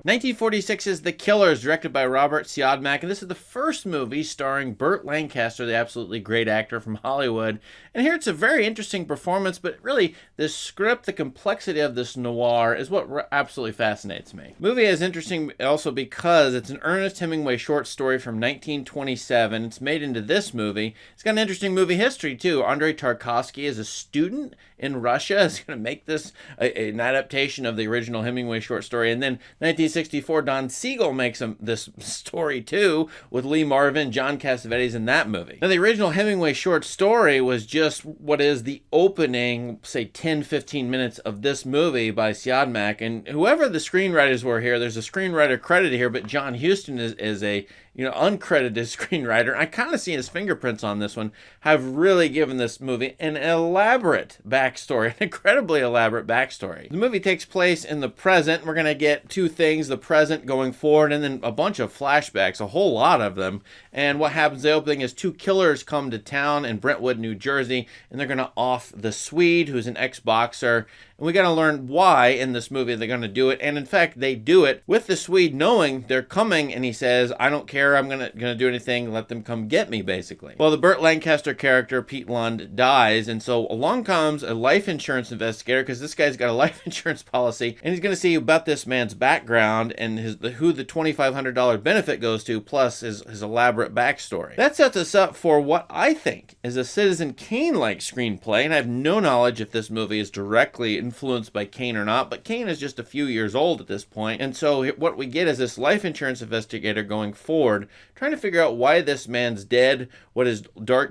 1946 is The Killers, directed by Robert Siodmak, and this is the first movie starring Burt Lancaster, the absolutely great actor from Hollywood. And here it's a very interesting performance, but really, this script, the complexity of this noir is what absolutely fascinates me. The movie is interesting also because it's an Ernest Hemingway short story from 1927. It's made into this movie. It's got an interesting movie history, too. Andrei Tarkovsky is a student in Russia, is going to make this an adaptation of the original Hemingway short story. And then 1964, Don Siegel makes this story too, with Lee Marvin, John Cassavetes in that movie. Now, the original Hemingway short story was just what is the opening, say, 10, 15 minutes of this movie by Siodmak. And whoever the screenwriters were here, there's a screenwriter credited here, but John Huston is a uncredited screenwriter. I kind of see his fingerprints on this one, have really given this movie an elaborate backstory, an incredibly elaborate backstory. The movie takes place in the present. We're going to get two things, the present going forward, and then a bunch of flashbacks, a whole lot of them. And what happens in the opening is two killers come to town in Brentwood, New Jersey, and they're going to off the Swede, who's an ex-boxer. And we got to learn why in this movie they're going to do it. And in fact, they do it with the Swede knowing they're coming, and he says, I don't care, I'm going to do anything, let them come get me, basically. Well, the Burt Lancaster character, Pete Lund, dies, and so along comes a life insurance investigator, because this guy's got a life insurance policy, and he's going to see about this man's background and who the $2,500 benefit goes to, plus his elaborate backstory. That sets us up for what I think is a Citizen Kane-like screenplay, and I have no knowledge if this movie is directly influenced by Kane or not, but Kane is just a few years old at this point, and so what we get is this life insurance investigator going forward, trying to figure out why this man's dead, what his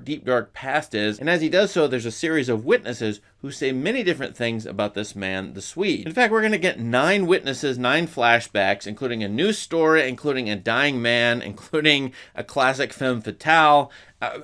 deep dark past is, and as he does so, there's a series of witnesses who say many different things about this man, the Swede. In fact, we're going to get 9 witnesses, 9 flashbacks, including a news story, including a dying man, including a classic femme fatale,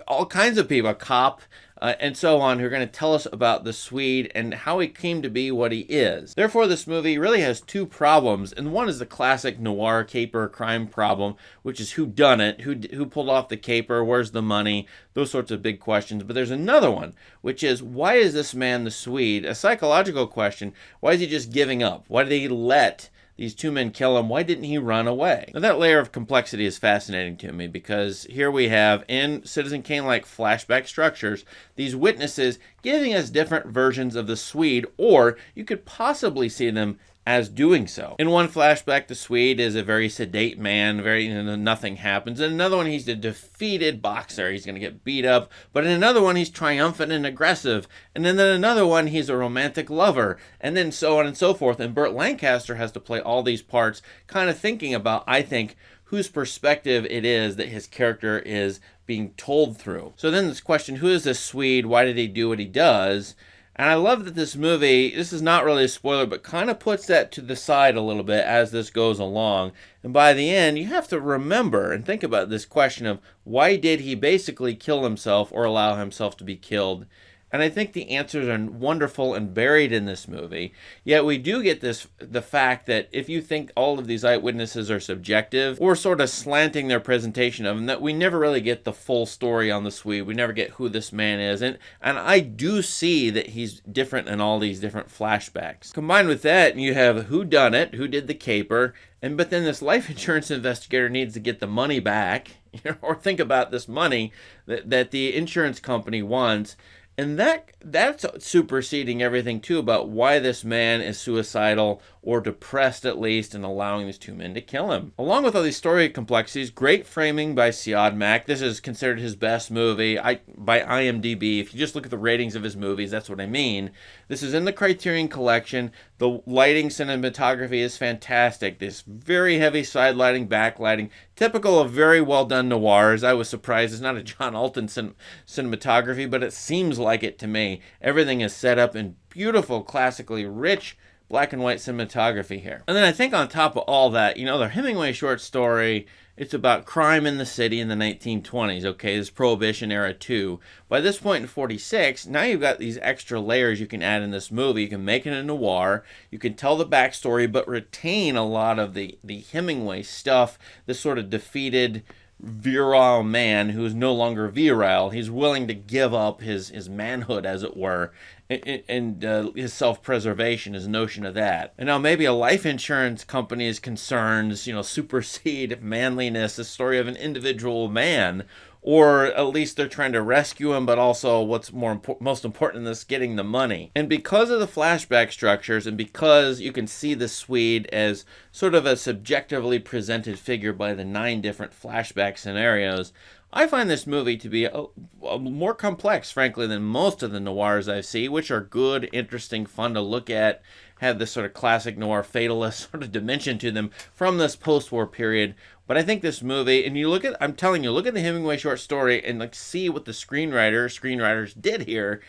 all kinds of people, a cop, and so on, who are going to tell us about the Swede and how he came to be what he is. Therefore, this movie really has 2 problems, and one is the classic noir caper crime problem, which is who done it, who pulled off the caper, where's the money, those sorts of big questions. But there's another one, which is, why is this man the Swede? A psychological question. Why is he just giving up? Why did he let these 2 men kill him? Why didn't he run away? Now, that layer of complexity is fascinating to me, because here we have, in Citizen Kane-like flashback structures, these witnesses giving us different versions of the Swede, or you could possibly see them as doing so. In one flashback, the Swede is a very sedate man, nothing happens. In another one, he's a defeated boxer. He's going to get beat up. But in another one, he's triumphant and aggressive. And then in another one, he's a romantic lover. And then so on and so forth. And Burt Lancaster has to play all these parts, kind of thinking about, I think, whose perspective it is that his character is being told through. So then this question, who is this Swede? Why did he do what he does? And I love that this movie, this is not really a spoiler, but kind of puts that to the side a little bit as this goes along. And by the end, you have to remember and think about this question of, why did he basically kill himself or allow himself to be killed? And I think the answers are wonderful and buried in this movie. Yet we do get the fact that if you think all of these eyewitnesses are subjective or sort of slanting their presentation of them, that we never really get the full story on the Swede. We never get who this man is. And I do see that he's different in all these different flashbacks. Combined with that, you have who done it, who did the caper, but then this life insurance investigator needs to get the money back, or think about this money that the insurance company wants. And that's superseding everything, too, about why this man is suicidal or depressed, at least, and allowing these 2 men to kill him. Along with all these story complexities, great framing by Siodmak. This is considered his best movie by IMDb. If you just look at the ratings of his movies, that's what I mean. This is in the Criterion Collection. The lighting, cinematography is fantastic. This very heavy side lighting, backlighting, typical of very well done noirs. I was surprised it's not a John Alton cinematography, but it seems like it to me. Everything is set up in beautiful, classically rich black and white cinematography here. And then I think on top of all that, the Hemingway short story, it's about crime in the city in the 1920s, okay, this Prohibition era too. By this point in 46, now you've got these extra layers you can add in this movie. You can make it a noir, you can tell the backstory, but retain a lot of the Hemingway stuff, this sort of defeated, virile man who is no longer virile. He's willing to give up his manhood, as it were, and his self-preservation, his notion of that. And now maybe a life insurance company's concerns, supersede manliness, the story of an individual man, or at least they're trying to rescue him, but also what's most important in this, getting the money. And because of the flashback structures, and because you can see the Swede as sort of a subjectively presented figure by the 9 different flashback scenarios, I find this movie to be a more complex, frankly, than most of the noirs I see, which are good, interesting, fun to look at, have this sort of classic noir fatalist sort of dimension to them from this post-war period. But I think this movie, and I'm telling you, look at the Hemingway short story and see what the screenwriters did here.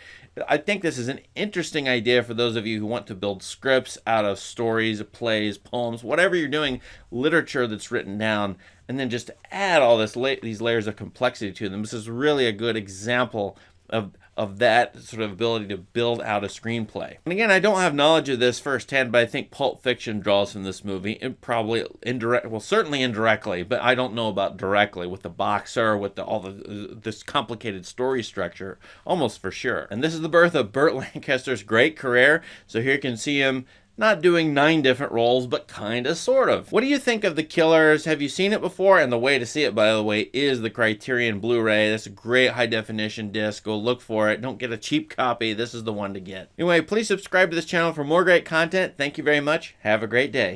I think this is an interesting idea for those of you who want to build scripts out of stories, plays, poems, whatever you're doing, literature that's written down, and then just add all these layers of complexity to them. This is really a good example of that sort of ability to build out a screenplay. And again, I don't have knowledge of this firsthand, but I think Pulp Fiction draws from this movie, and probably certainly indirectly, but I don't know about directly with the boxer, with this complicated story structure, almost for sure. And this is the birth of Burt Lancaster's great career. So here you can see him not doing 9 different roles, but kinda, sort of. What do you think of The Killers? Have you seen it before? And the way to see it, by the way, is the Criterion Blu-ray. That's a great high-definition disc. Go look for it. Don't get a cheap copy. This is the one to get. Anyway, please subscribe to this channel for more great content. Thank you very much. Have a great day.